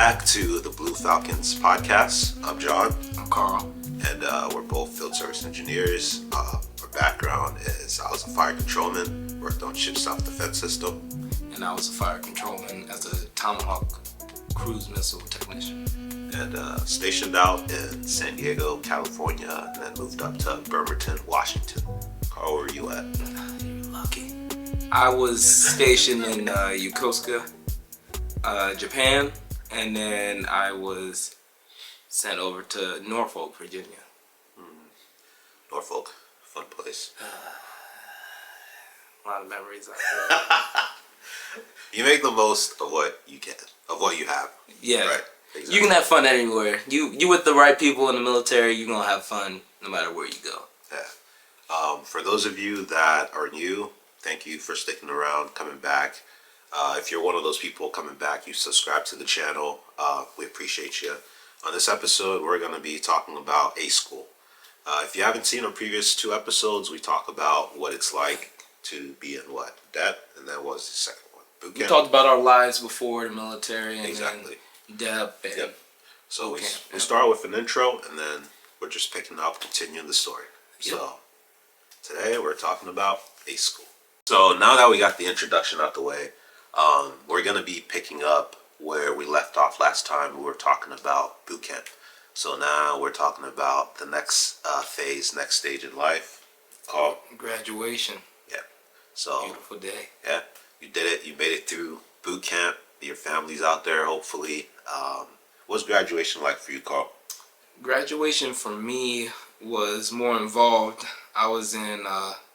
back to the Blue Falcons Podcast. I'm John. I'm Carl. And we're both field service engineers. Our background is I was a fire controlman, worked on ship self-defense system. And I was a fire controlman as a Tomahawk cruise missile technician. And stationed out in San Diego, California, and then moved up to Bremerton, Washington. Carl, where were you at? You're lucky. I was stationed in Yokosuka, Japan, and then I was sent over to Norfolk, Virginia. Norfolk, fun place. A lot of memories out there. You make the most of what you can, of what you have. Yeah. Right. Exactly. You can have fun anywhere. You with the right people in the military, you're gonna have fun no matter where you go. Yeah. For those of you that are new, thank you for sticking around, coming back. If you're one of those people coming back, you subscribe to the channel. We appreciate you. On this episode, we're going to be talking about A School. If you haven't seen our previous two episodes, we talk about what it's like to be in what? DEP, and that was the second one. Boot We camp. talked about our lives before the military and Exactly. DEP and Yep. So Okay. we start with an intro, and then we're just picking up, continuing the story. Yep. So today we're talking about A School. So now that we got the introduction out the way, we're going to be picking up where we left off last time. We were talking about boot camp. So now we're talking about the next phase, next stage in life called graduation. Yeah. So Beautiful day. yeah, you did it. You made it through boot camp. Your family's out there, hopefully. What's graduation like for you, Carl? Graduation for me was more involved. I was in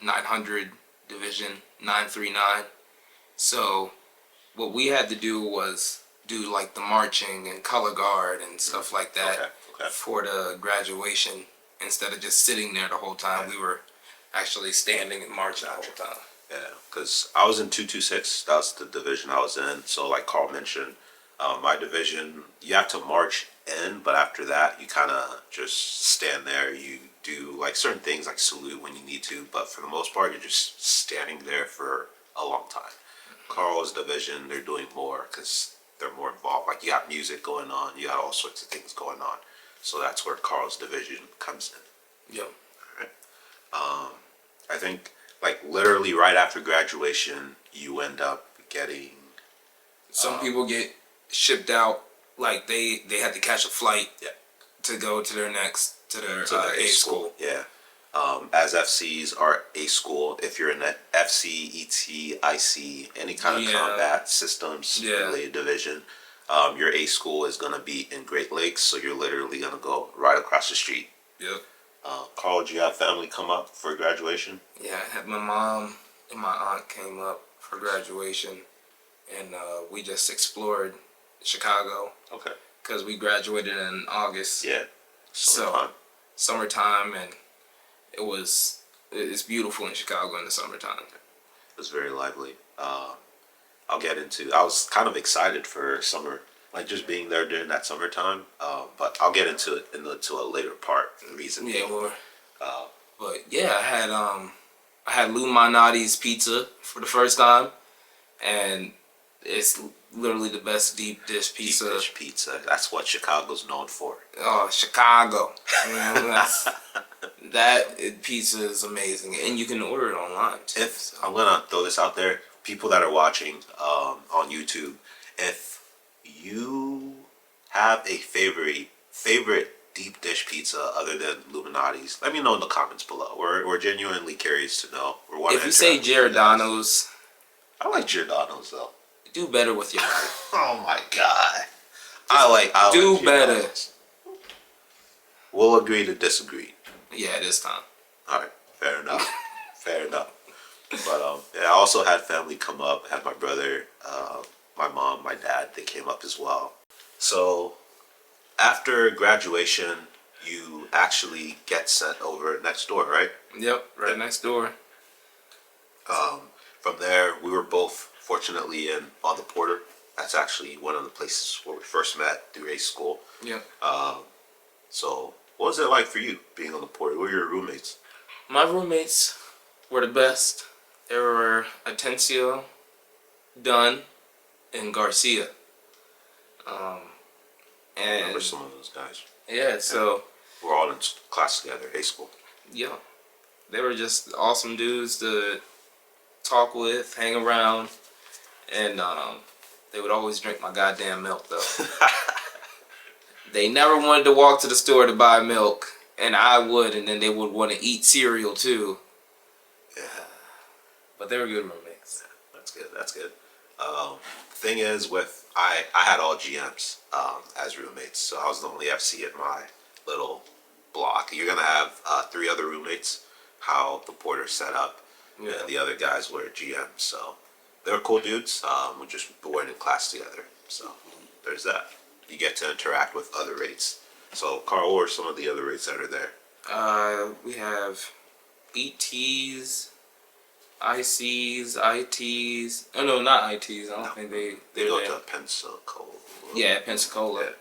900 Division 939. So what we had to do was do like the marching and color guard and stuff like that Okay. for the graduation. Instead of just sitting there the whole time, Okay. we were actually standing and marching the whole time. Yeah, because I was in 226. That was the division I was in. So like Carl mentioned, my division, you have to march in, but after that, you kind of just stand there. You do like certain things like salute when you need to, but for the most part, you're just standing there for a long time. Carl's division, they're doing more because they're more involved. Like you got music going on, you got all sorts of things going on. So that's where Carl's division comes in. Yep. All right. I think like literally right after graduation, you end up getting. Some people get shipped out, like they had to catch a flight Yeah. to go to their A A school. Yeah. As FCs are A school, if you're in the FC, ET, IC, any kind of Yeah. combat systems Yeah. related division, your A school is going to be in Great Lakes, so you're literally going to go right across the street. Yep. Carl, did you have family come up for graduation? Yeah, I had my mom and my aunt came up for graduation, and we just explored Chicago Okay. because we graduated in August. Yeah. So summertime, and it's beautiful in Chicago in the summertime. It was very lively. I was kind of excited for summer, like just being there during that summertime. But I'll get into it into a later part. The reason Yeah, being, Lord. But yeah, I had Lou Malnati's pizza for the first time, and it's literally the best deep dish pizza. deep dish pizza. That's what Chicago's known for. Oh, Chicago. That pizza is amazing, and you can order it online too. I'm gonna throw this out there, people that are watching on YouTube, if you have a favorite deep dish pizza other than Illuminati's, let me know in the comments below. We're genuinely curious to know. If you say Giordano's, I like Giordano's though. do better with your life. Oh my god. I do like better. Giordano's. We'll agree to disagree. Yeah, this time. Alright, fair enough. Fair enough. But yeah, I also had family come up, had my brother, my mom, my dad, they came up as well. So after graduation, you actually get sent over next door, right? Yep, right next door. From there, we were both fortunately on the Porter. That's actually one of the places where we first met through A school. Yep. So what was it like for you being on the Porter? Who were your roommates? My roommates were the best. They were Atencio, Dunn, and Garcia. I remember some of those guys. Yeah, so we're all in class together, high school. Yeah, they were just awesome dudes to talk with, hang around, and they would always drink my goddamn milk though. They never wanted to walk to the store to buy milk, and I would, and then they would want to eat cereal too. Yeah. But they were good roommates. Yeah, that's good. That's good. Thing is, I had all GMs as roommates, so I was the only FC at my little block. You're gonna have 3 other roommates. How the porter's set up, Yeah. and the other guys were GMs. So they were cool dudes. We just weren't in class together. So there's that. You get to interact with other rates. So Carl, what are some of the other rates that are there? We have ETs, ICs, ITs. Oh no, not ITs. I don't think They they're go there. to Pensacola. Yeah, Pensacola.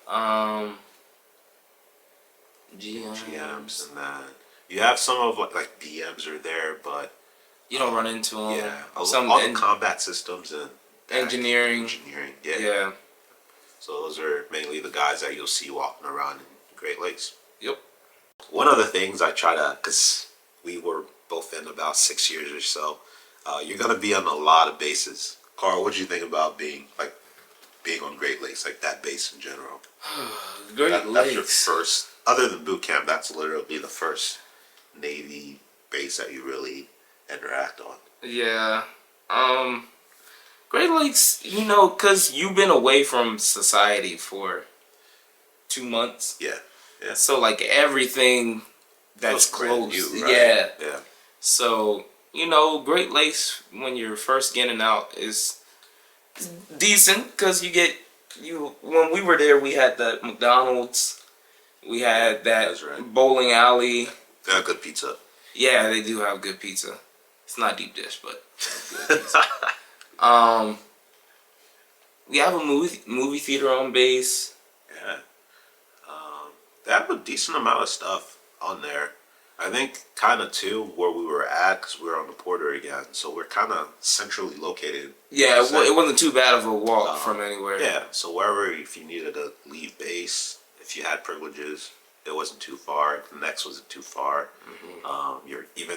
Yeah. GMs, and then you have some of like BMs are there, but you don't run into them. yeah, all the combat systems and engineering. Yeah. So those are mainly the guys that you'll see walking around in Great Lakes. Yep. One of the things I try to, because we were both in about 6 years or so, you're gonna be on a lot of bases. Carl, what do you think about being on Great Lakes, like that base in general? Great Lakes. That's your first, other than boot camp, that's literally the first Navy base that you really interact on. Yeah. Great Lakes, because you've been away from society for 2 months. Yeah. Yeah. So, like, everything that's close. New, right? Yeah. Yeah. So, Great Lakes, when you're first getting out, is decent because when we were there, we had the McDonald's, we had that bowling alley. They have good pizza. Yeah, they do have good pizza. It's not deep dish, but good pizza. We have a movie theater on base. Yeah. They have a decent amount of stuff on there. I think kind of too where we were at, because we were on the Porter again, so we're kind of centrally located. Yeah, it wasn't too bad of a walk from anywhere. Yeah, so wherever, if you needed to leave base, if you had privileges, it wasn't too far. The next wasn't too far. Mm-hmm.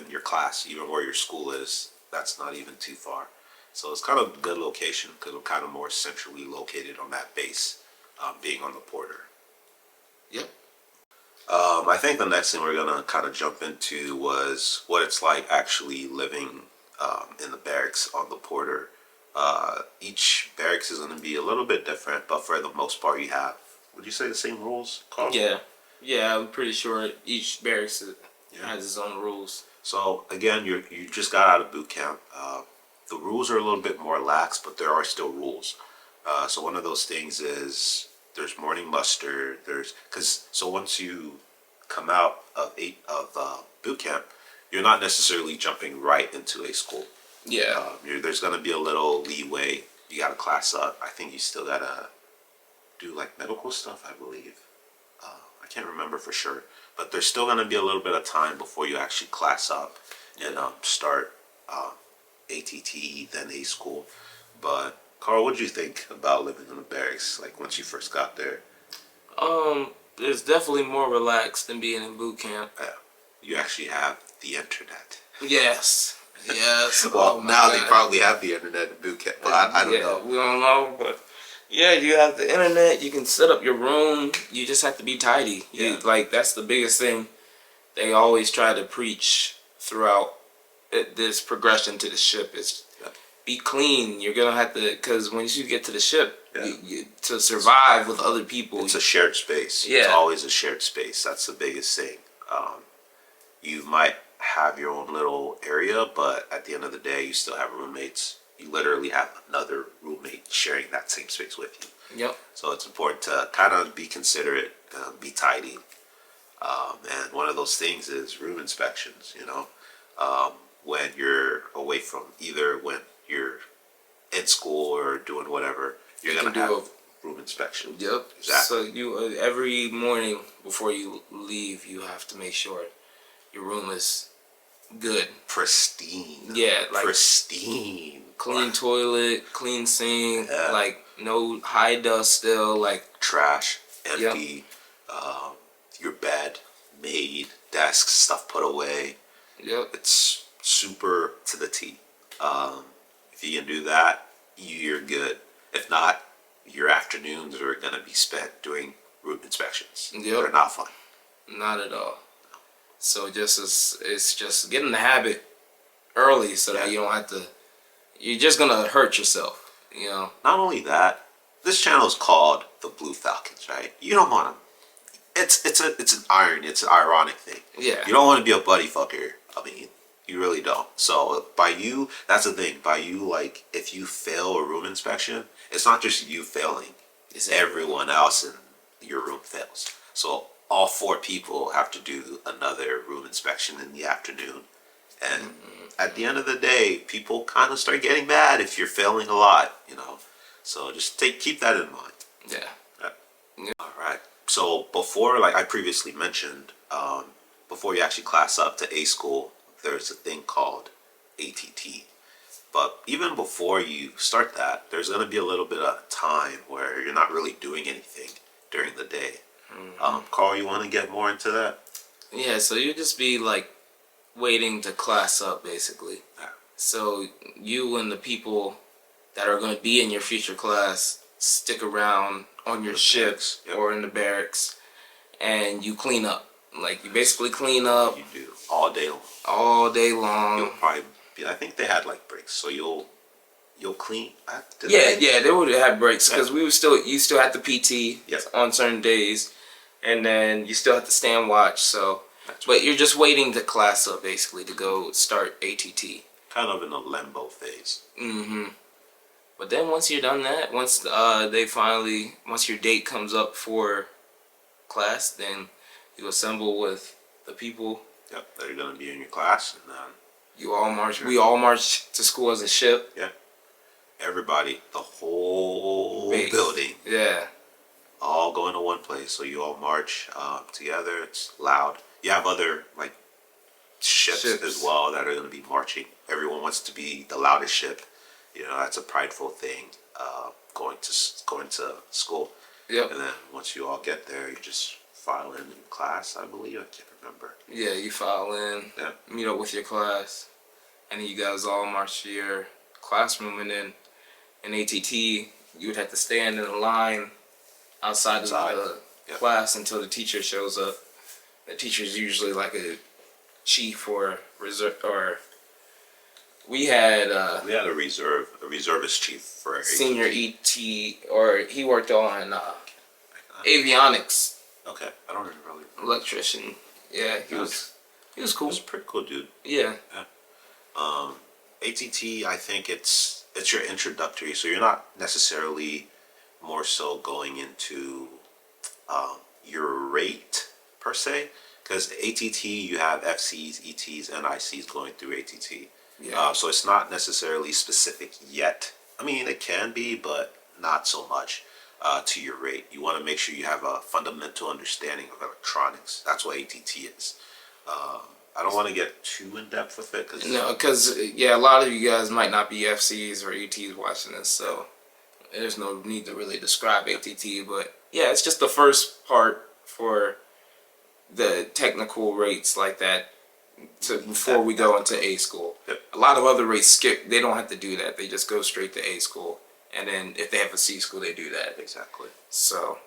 Your class, even where your school is, that's not even too far. So it's kind of a good location because we're kind of more centrally located on that base, being on the Porter. Yep. I think the next thing we're gonna kind of jump into was what it's like actually living in the barracks on the Porter. Each barracks is gonna be a little bit different, but for the most part, you have, would you say, the same rules, Carl? Yeah, I'm pretty sure each barracks has its own rules. So again, you just got out of boot camp. The rules are a little bit more lax, but there are still rules. So one of those things is there's morning muster. So once you come out of boot camp, you're not necessarily jumping right into a school. Yeah. There's gonna be a little leeway. You gotta class up. I think you still gotta do like medical stuff, I believe. I can't remember for sure, but there's still gonna be a little bit of time before you actually class up and start ATT, then A school. But Carl, what did you think about living in the barracks? Like once you first got there? It's definitely more relaxed than being in boot camp. You actually have the internet. Yes. Well, now they probably have the internet in boot camp, but I don't know. We don't know, but yeah, you have the internet. You can set up your room. You just have to be tidy. That's the biggest thing. They always try to preach throughout this progression to the ship is be clean. You're gonna have to, because once you get to the ship, to survive with other people, it's a shared space. Yeah. It's always a shared space. That's the biggest thing. You might have your own little area, but at the end of the day, you still have roommates. You literally have another roommate sharing that same space with you. Yep. So it's important to kind of be considerate, be tidy. And one of those things is room inspections, when you're away from, either when you're in school or doing whatever, you're going to have room inspection. Yep. Exactly. So you every morning before you leave, you have to make sure your room is good. Pristine. Yeah. Pristine. Clean toilet, clean sink, No high dust still, like, Trash, empty, your bed made, desks, stuff put away. yep. It's super to the T. If you can do that, you're good. If not, your afternoons are going to be spent doing room inspections. Yep. They're not fun. Not at all. So it's just get in the habit early so that you don't have to. You're just gonna hurt yourself, you know. Not only that, this channel is called the Blue Falcons, right? You don't want to. It's an ironic thing. Yeah. You don't want to be a buddy fucker. I mean, you really don't. So by you, that's the thing. By you, like, if you fail a room inspection, it's not just you failing. It's everyone else in your room fails. So all 4 people have to do another room inspection in the afternoon. And at the end of the day, people kind of start getting mad if you're failing a lot, you know. So just keep that in mind. Yeah. All right. So before, like I previously mentioned, before you actually class up to A school, there's a thing called ATT. But even before you start that, there's going to be a little bit of time where you're not really doing anything during the day. Carl, you want to get more into that? Yeah. So you just be like waiting to class up, basically. Yeah. So you and the people that are going to be in your future class stick around on your ships or in the barracks, and you clean up. Like, you basically clean up. You do all day long. All day long. You'll probably be, I think they had like breaks, so you'll clean. They would have breaks because you still had the PT Yep. on certain days, and then you still have to stand watch. So, but you're just waiting to class up, basically, to go start ATT. Kind of in a limbo phase. But then once you're done that, once your date comes up for class, then you assemble with the people. Yep, they're gonna be in your class, and then you all march. We all march to school as a ship. Yeah, everybody, the whole Base. building. Yeah. All going to one place, so you all march together. It's loud. You have other like ships as well that are going to be marching. Everyone wants to be the loudest ship. You know, that's a prideful thing. Going to school. Yep. And then once you all get there, you just file in class. I believe, I can't remember. Yeah, you file in. Yeah. Meet up with your class, and then you guys all march to your classroom, and then in ATT you would have to stand in a line outside of the class until the teacher shows up. The teacher's usually like a chief or reserve, or we had a reservist chief for senior ET, or he worked on avionics. Okay, I don't really. Electrician. Yeah, he was cool. He was a pretty cool dude. Yeah. ATT, I think it's your introductory, so you're not necessarily more so going into your rate per se, because ATT you have FCs, ETs, and ICs going through ATT. Yeah. So it's not necessarily specific yet. I mean, it can be, but not so much to your rate. You want to make sure you have a fundamental understanding of electronics. That's what ATT is. I don't want to get too in depth with it because a lot of you guys might not be FCs or ETs watching this, so there's no need to really describe ATT. But yeah, it's just the first part for the technical rates like that before we go into A school. Yep. A lot of other rates skip. They don't have to do that. They just go straight to A school, and then if they have a C school, they do that. Exactly. So,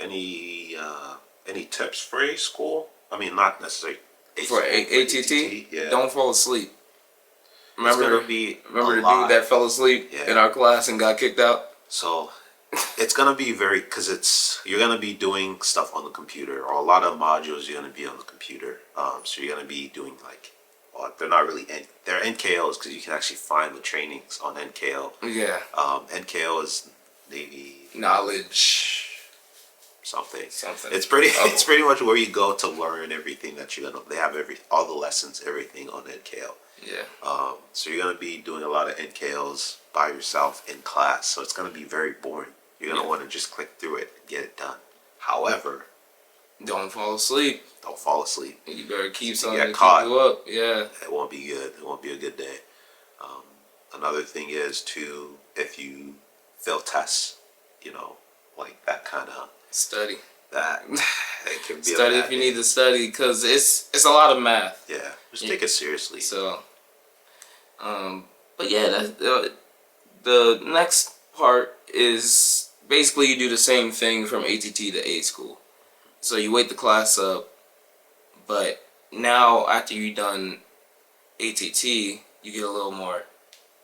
any tips for A school? I mean, not necessarily for ATT. Yeah. Don't fall asleep. Remember the dude that fell asleep in our class and got kicked out? So it's gonna be because you're gonna be doing stuff on the computer, or a lot of modules you're gonna be on the computer. So you're gonna be doing they're not really they're NKOs, because you can actually find the trainings on NKO. Yeah. NKO is Navy knowledge. Something. It's pretty much where you go to learn everything that you're gonna. They have all the lessons, everything on NKO. Yeah. So you're gonna be doing a lot of NKOs by yourself in class. So it's gonna be very boring. You're gonna want to just click through it and get it done. However, don't fall asleep. Don't fall asleep. You better keep something to keep caught. you up. Yeah. It won't be good. It won't be a good day. another thing is too, if you fail tests, you know, like that kind of Study. that it can be Study a if you need to study, because it's a lot of math. Yeah, just take it seriously. So, but yeah, the next part is basically you do the same thing from ATT to A school. So you wait the class up, but now after you've done ATT, you get a little more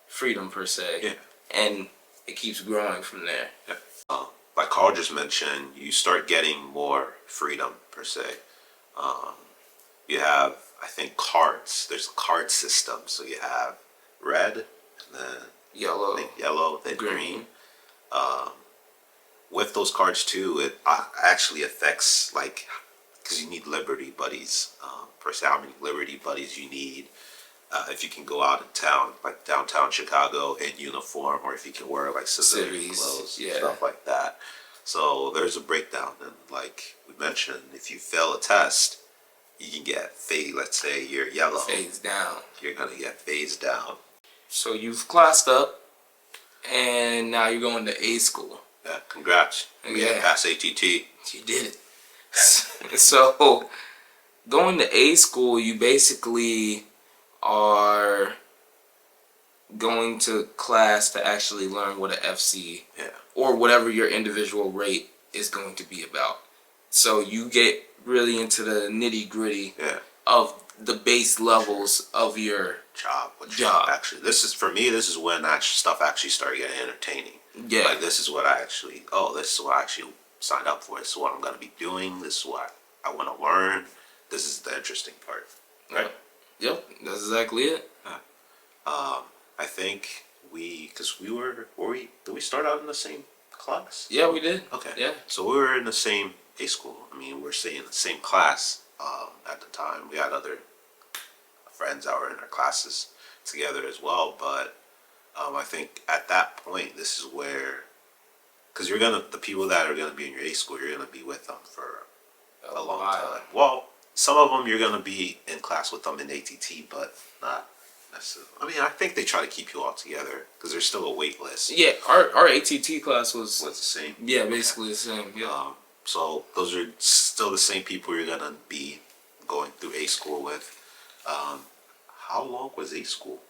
freedom per se. Yeah. And it keeps growing from there. Yeah. Like Carl just mentioned, you start getting more freedom per se. You have, I think, cards. There's a card system. So you have red, and then Yellow, I think yellow, then green. green. With those cards too, it actually affects, like, because you need Liberty buddies. Per se, how many Liberty buddies you need. If you can go out in town, like downtown Chicago, in uniform, or if you can wear like civilian clothes, stuff like that. So there's a breakdown, and like we mentioned, if you fail a test, you can get phased. Let's say you're yellow, Phased down. You're gonna get phased down. So you've classed up, and now you're going to A school. Yeah, congrats. Yeah, pass ATT. You did it. So going to A school, you basically are going to class to actually learn what an FC or whatever your individual rate is going to be about. So you get really into the nitty gritty of the base levels of your job. Actually, this is for me. This is when stuff actually started getting entertaining. Yeah, like this is what I actually. Oh, this is what I actually signed up for. This is what I'm gonna be doing. This is what I want to learn. This is the interesting part, right? Yep, that's exactly it. I think did we start out in the same class? Yeah, we did. Okay. Yeah. So we were in the same A school. I mean, we were in the same class at the time. We had other friends that were in our classes together as well. But I think at that point, this is where, because the people that are gonna be in your A school, you're gonna be with them for a long time. Well, some of them you're gonna be in class with them in ATT, but not necessarily. I mean, I think they try to keep you all together because there's still a wait list. Yeah, our ATT class was the same. Yeah, basically the same. Yeah. So those are still the same people you're gonna be going through A school with. How long was A school?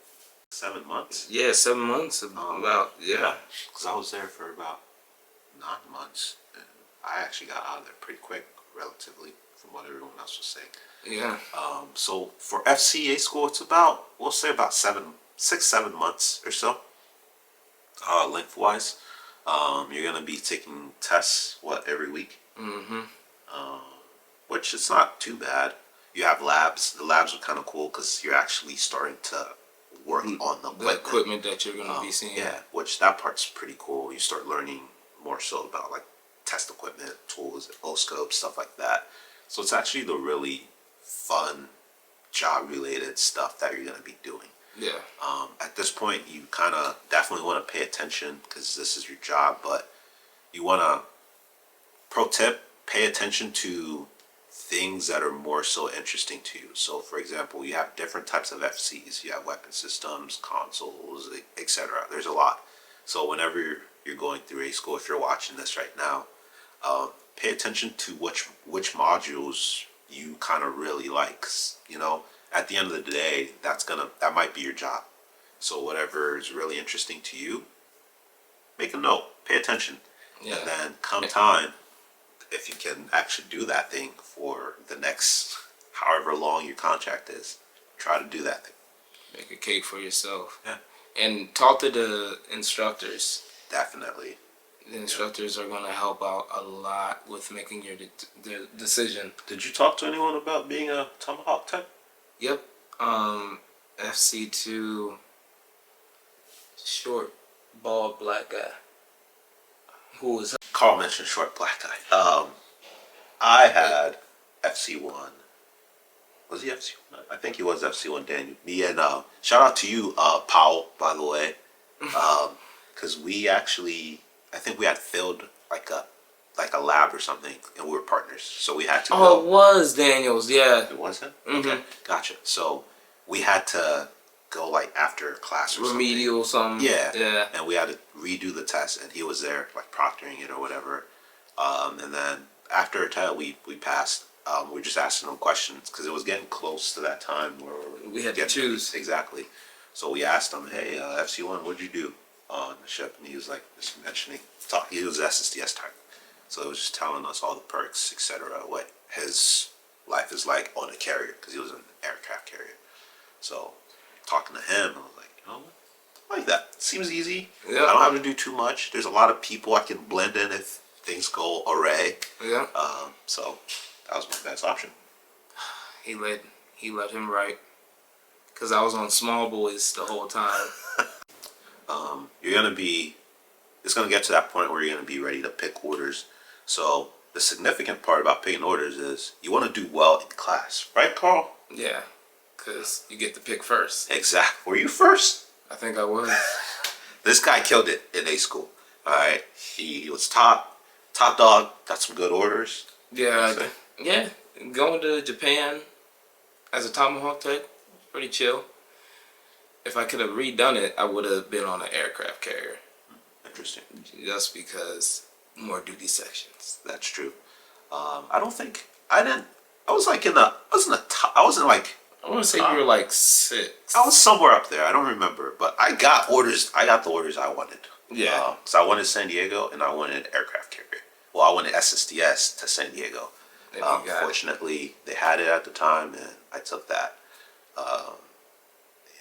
7 months? Yeah, 7 months. About because I was there for about 9 months, and I actually got out of there pretty quick, relatively, from what everyone else was saying. Yeah. So for FCA school, it's about, we'll say about 6-7 months or so, lengthwise. You're gonna be taking tests every week. Mm-hmm. Which is not too bad. You have labs. The labs are kind of cool because you're actually starting to work on the equipment that you're gonna be seeing. Yeah, which that part's pretty cool. You start learning more so about like test equipment, tools, oscilloscopes, stuff like that. So it's actually the really fun job-related stuff that you're gonna be doing. Yeah. At this point, you kind of definitely want to pay attention because this is your job, but you want to, pro tip, pay attention to things that are more so interesting to you. So, for example, you have different types of FCs. You have weapon systems, consoles, etc. There's a lot. So whenever you're going through A school, if you're watching this right now, pay attention to which modules you kind of really like. You know, at the end of the day, that might be your job. So whatever is really interesting to you, make a note, pay attention, and then come time, if you can actually do that thing for the next however long your contract is, try to do that thing. Make a cake for yourself. Yeah. And talk to the instructors. Definitely. The instructors are going to help out a lot with making your decision. Did you talk to anyone about being a Tomahawk tech? Yep. FC2, short, bald, black guy. Who was... Carl mentioned short black guy. I had FC1. Was he FC1? I think he was FC1, Daniel. Me and shout out to you, Powell, by the way. Because we actually, I think we had filled like a lab or something, and we were partners, so we had to. Oh, it was Daniels, yeah. It was him. Mm-hmm. Okay, gotcha. So we had to go like after class or remedial something. Yeah. And we had to redo the test, and he was there like proctoring it or whatever. And then after a test, we passed. We were just asking him questions because it was getting close to that time where we had to choose. Exactly. So we asked him, "Hey, FC1, what'd you do on the ship?" And he was like, just mentioning, he was SSDS type, so he was just telling us all the perks, etc., what his life is like on a carrier, because he was an aircraft carrier. So talking to him, I was like, you know, I like that. Seems easy. Yeah. I don't have to do too much. There's a lot of people I can blend in if things go array. Yeah. So that was my best option. He let him right, because I was on small boys the whole time. It's gonna get to that point where you're gonna be ready to pick orders. So the significant part about picking orders is you want to do well in class, right, Carl? Yeah, because you get to pick first. Exactly. Were you first? I think I was. This guy killed it in A school. All right, he was top dog. Got some good orders. Yeah, yeah. Going to Japan as a Tomahawk type, pretty chill. If I could have redone it, I would have been on an aircraft carrier. Interesting. Just because more duty sections. That's true. I don't think I didn't. I was like I wasn't a top. I wasn't like. I want to say you were like 6. I was somewhere up there. I don't remember, but I got orders. I got the orders I wanted. Yeah. So I wanted San Diego, and I wanted aircraft carrier. Well, I wanted SSDS to San Diego. Fortunately, they had it at the time, and I took that.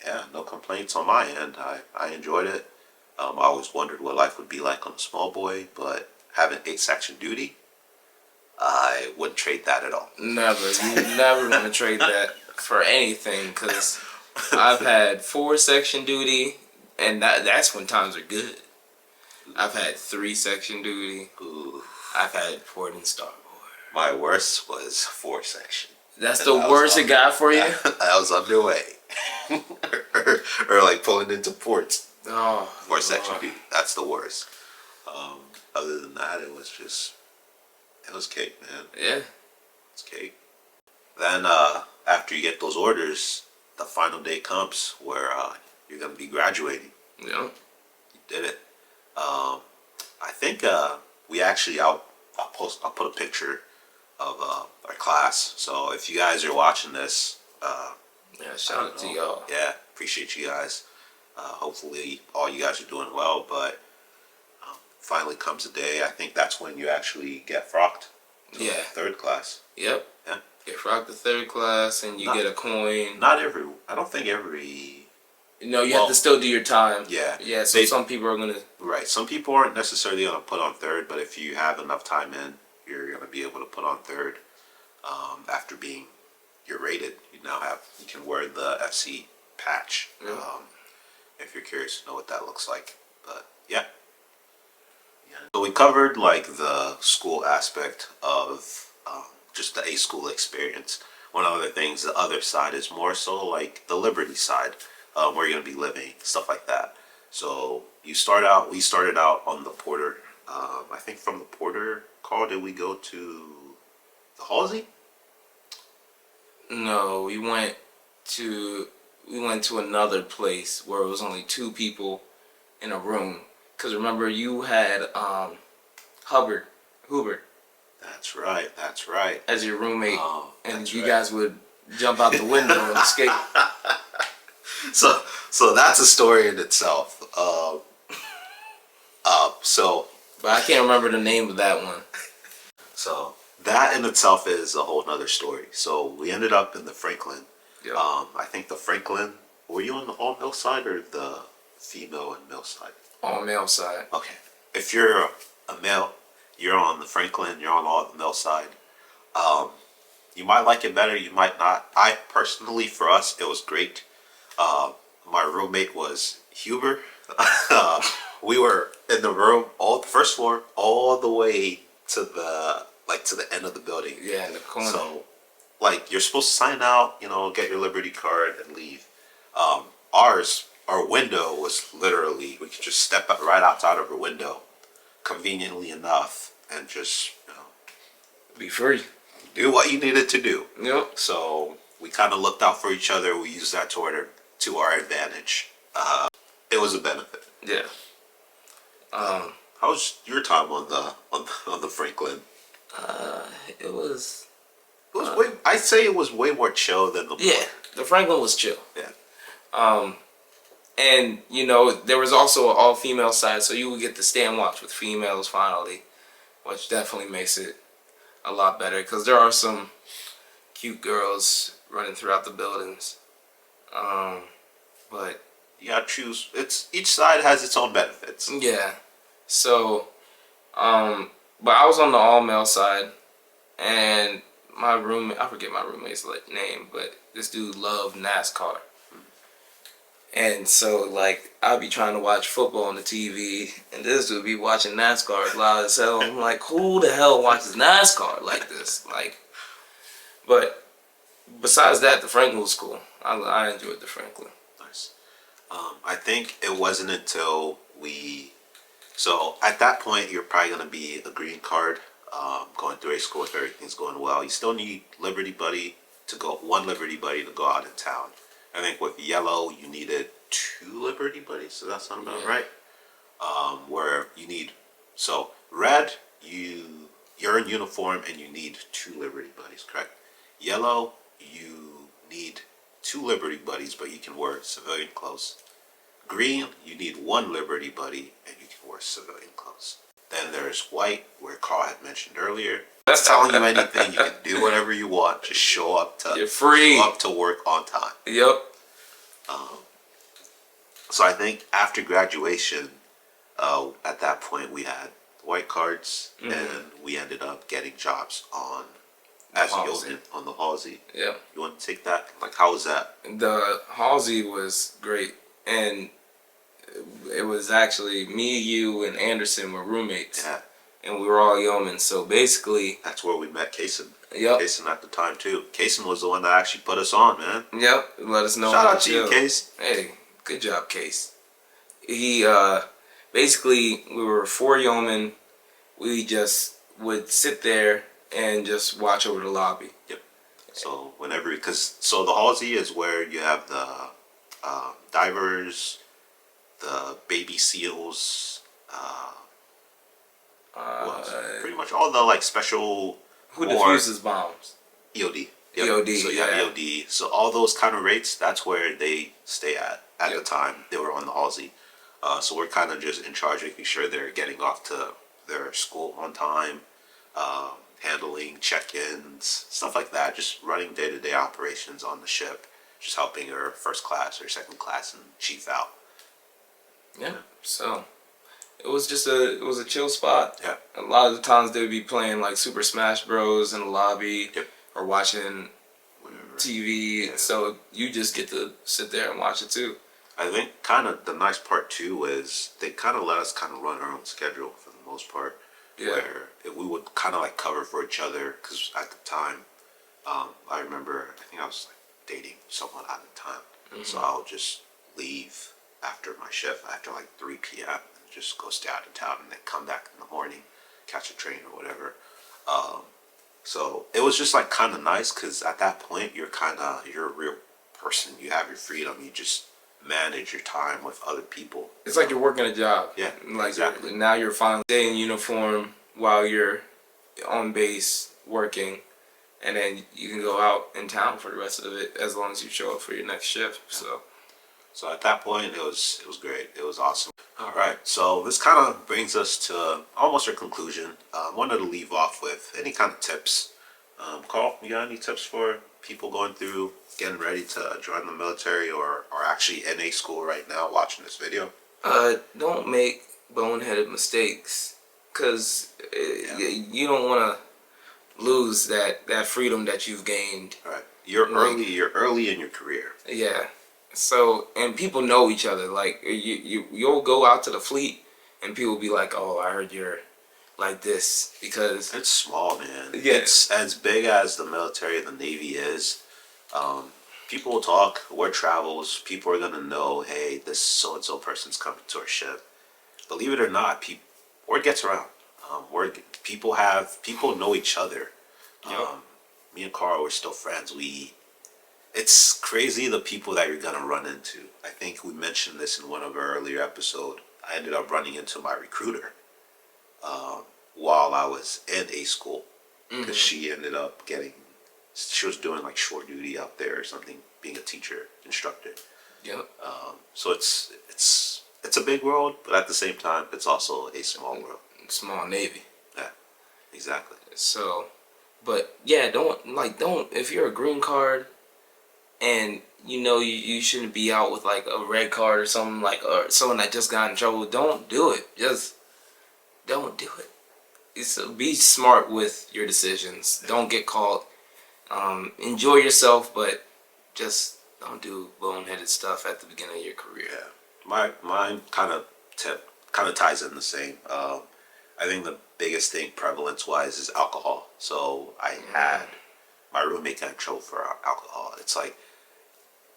Yeah, no complaints on my end. I enjoyed it. I always wondered what life would be like on a small boy, but having 8-section duty, I wouldn't trade that at all. Never. You never want to trade that for anything, because I've had 4-section duty, and that's when times are good. I've had 3-section duty. Ooh. I've had port and starboard. My worst was 4-section. That's the worst it got for you? I was underway. or like pulling into ports. Oh, 4-section duty. That's the worst. Other than that, it was cake, man. Yeah. It's cake. Then after you get those orders, the final day comes where you're gonna be graduating. Yeah. You did it. I think we actually I'll put a picture of our class. So if you guys are watching this, yeah, shout out to y'all. Yeah, appreciate you guys. Hopefully all you guys are doing well, but finally comes a day, I think that's when you actually get frocked to third class. Yep. Yeah. Get frocked to third class and you get a coin. I don't think every... No, you have to still do your time. Yeah. Yeah, so some people are going to... Right. Some people aren't necessarily going to put on third, but if you have enough time in, you're going to be able to put on third. After you're rated, you can wear the FC patch. Yeah. If you're curious to know what that looks like. But yeah. So we covered like the school aspect of just the A school experience. One of the things, the other side is more so like the Liberty side, where you're gonna be living, stuff like that. So we started out on the Porter. I think from the Porter call, did we go to the Halsey? No, we went to another place where it was only 2 people in a room. Cause remember you had Hubert. That's right. As your roommate, and you right. guys would jump out the window and escape. So that's a story in itself. But I can't remember the name of that one. So that in itself is a whole nother story. So we ended up in the Franklin. Yep. I think the Franklin. Were you on the all male side or the female and male side? All male side. Okay. If you're a male, you're on the Franklin. You're on all the male side. You might like it better. You might not. I personally, for us, it was great. My roommate was Huber. We were in the room, the first floor, all the way to the end of the building. Yeah, in the corner. So, you're supposed to sign out, get your Liberty card and leave. Our window was literally, we could just step right outside of our window, conveniently enough, and just, be free. Do what you needed to do. Yep. So we kind of looked out for each other. We used that to to our advantage. It was a benefit. Yeah. How was your time on the Franklin? It was. It was way. I'd say it was way more chill than the. Yeah, the Franklin was chill. Yeah. And you know there was also an all-female side, so you would get to stay and watch with females finally, which definitely makes it a lot better because there are some cute girls running throughout the buildings. But You gotta choose. It's each side has its own benefits. yeah, so but I was on the all-male side, and my roommate, I forget my roommate's name, but this dude loved NASCAR. And so, like, I'd be trying to watch football on the TV, and this dude be watching NASCAR as loud as hell. I'm like, who the hell watches NASCAR like this? Like, but besides that, the Franklin was cool. I enjoyed the Franklin. Nice. I think it wasn't until so at that point, you're probably going to be a green card, going through a school if everything's going well. You still need one Liberty Buddy to go out in town. I think with yellow, you needed 2 Liberty Buddies. Does that sound about right? Where you need, so red, you're in uniform and you need 2 Liberty Buddies, correct? Yellow, you need 2 Liberty Buddies, but you can wear civilian clothes. Green, you need 1 Liberty Buddy and you can wear civilian clothes. Then there's white, where Carl had mentioned earlier. That's telling you anything. You can do whatever you want. Just show up to. You're free. Show up to work on time. Yep. So I think after graduation, at that point we had white cards, and we ended up getting jobs on as a yeoman on the Halsey. Yeah. You want to take that? Like, how was that? The Halsey was great, and it was actually me, you, and Anderson were roommates. Yeah. And we were all yeomen, so basically... That's where we met Kaysen. Yep. Kaysen at the time, too. Kaysen was the one that actually put us on, man. Yep, let us know. Shout out to you, Case. Hey, good job, Case. He, basically, we were 4 yeomen. We just would sit there and just watch over the lobby. Yep. So so the Halsey is where you have the divers, the baby seals, pretty much all the like special who defuses bombs. EOD. Yep. EOD. So you have EOD. So all those kind of rates, that's where they stay at the time. They were on the Halsey. So we're kind of just in charge of making sure they're getting off to their school on time, handling check-ins, stuff like that. Just running day-to-day operations on the ship. Just helping your first class or second class and chief out. Yeah. So it was a chill spot. Yeah. A lot of the times they would be playing like Super Smash Bros in the lobby. Yep. Or watching TV. Yeah. So you just get to sit there and watch it too. I think kind of the nice part too is they kind of let us kind of run our own schedule for the most part. Yeah. Where we would kind of like cover for each other, because at the time, I remember, I think I was like dating someone at the time. So I'll just leave after my shift, after like 3 p.m. and just go stay out of town and then come back in the morning, catch a train or whatever. So it was just like kind of nice, because at that point you're a real person. You have your freedom. You just manage your time with other people. It's like you're working a job. Yeah, like exactly. Now you're finally staying in uniform while you're on base working, and then you can go out in town for the rest of it as long as you show up for your next shift. Yeah. So at that point, it was great. It was awesome. All right, so this kind of brings us to almost our conclusion. I wanted to leave off with any kind of tips. Carl, you got any tips for people going through, getting ready to join the military, or actually in a school right now watching this video? Don't make boneheaded mistakes, because you don't want to lose that freedom that you've gained. All right, you're early in your career. Yeah. So, and people know each other. Like, you'll go out to the fleet, and people will be like, "Oh, I heard you're like this," because it's small, man. Yeah. It's as big as the military and the Navy is. People will talk, word travels. People are gonna know, hey, this so and so person's coming to our ship. Believe it or not, word gets around. People know each other. Yep. Me and Carl, we're still friends. it's crazy the people that you're gonna run into. I think we mentioned this in one of our earlier episodes. I ended up running into my recruiter while I was in A school because she ended up she was doing like short duty out there or something, being a teacher instructor. Yep. So it's a big world, but at the same time, it's also a small world. Small Navy. Yeah, exactly. So, but yeah, don't if you're a green card and you shouldn't be out with like a red card or something, like, or someone that just got in trouble, don't do it. Just don't do it. Be smart with your decisions. Don't get caught. Enjoy yourself, but just don't do boneheaded stuff at the beginning of your career. Yeah, mine kind of ties in the same. I think the biggest thing prevalence wise is alcohol. So I had my roommate got in trouble for alcohol. It's like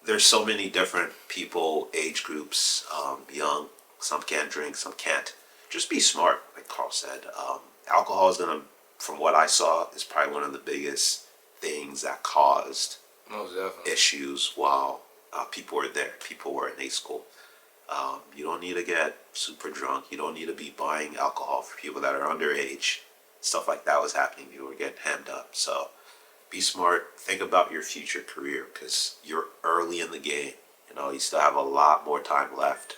there's so many different people, age groups, young. Some can drink, some can't. Just be smart, like Carl said. Alcohol is gonna, from what I saw, is probably one of the biggest things that caused Most definitely. issues while people were there. People were in A school. You don't need to get super drunk. You don't need to be buying alcohol for people that are underage. Stuff like that was happening. People were getting hemmed up. So be smart. Think about your future career because you're early in the game. You still have a lot more time left.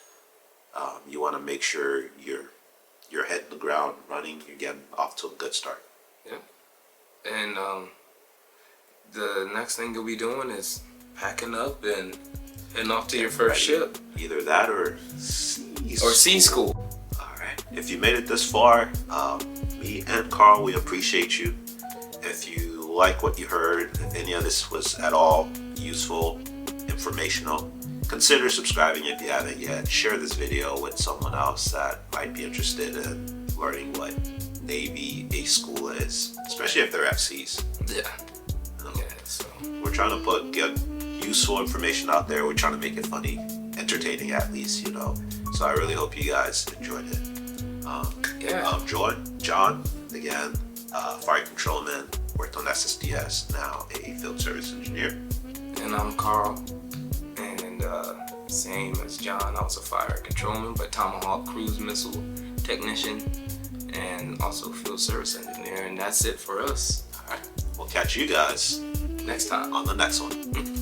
You want to make sure you're hitting the ground running. You're getting off to a good start. Yeah. And the next thing you'll be doing is packing up and heading off to your first ship. Either that or C school. All right. If you made it this far, me and Carl, we appreciate you. If you like what you heard, if any of this was at all useful, informational, consider subscribing if you haven't yet. Share this video with someone else that might be interested in learning what Navy A school is, especially if they're FCs. Yeah. Yeah. So we're trying to get useful information out there. We're trying to make it funny, entertaining at least, So I really hope you guys enjoyed it. John, again, fire controlman, worked on SSDS, now a field service engineer. And I'm Carl, and same as John, I was a fire controlman, but Tomahawk cruise missile technician, and also field service engineer. And that's it for us. All right, we'll catch you guys next time on the next one.